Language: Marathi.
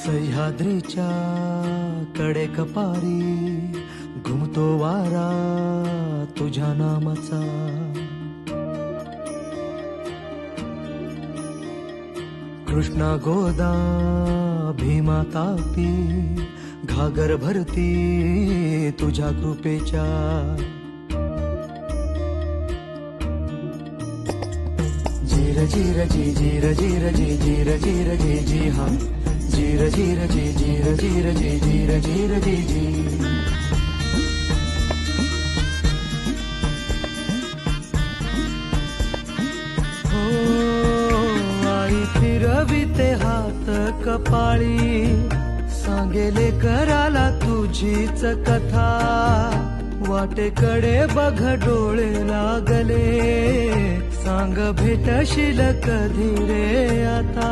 सह्याद्रीच्या कडे कपारी घुमतो वारा तुझ्या नामाचा. कृष्णा गोदा भीमा तापी घागर भरती तुझ्या कृपेच्या. जीर जीर जी जीर जीर जी जीर जीर जी जी हा जीर जीर जी जीर जीर जी जीर जीर जी जी. हो आई फिरविते हात कपाळी सांगेले कराला तुझीच कथा. वाटेकडे बघ डोळे लागले सांग भेटशील कधी रे आता.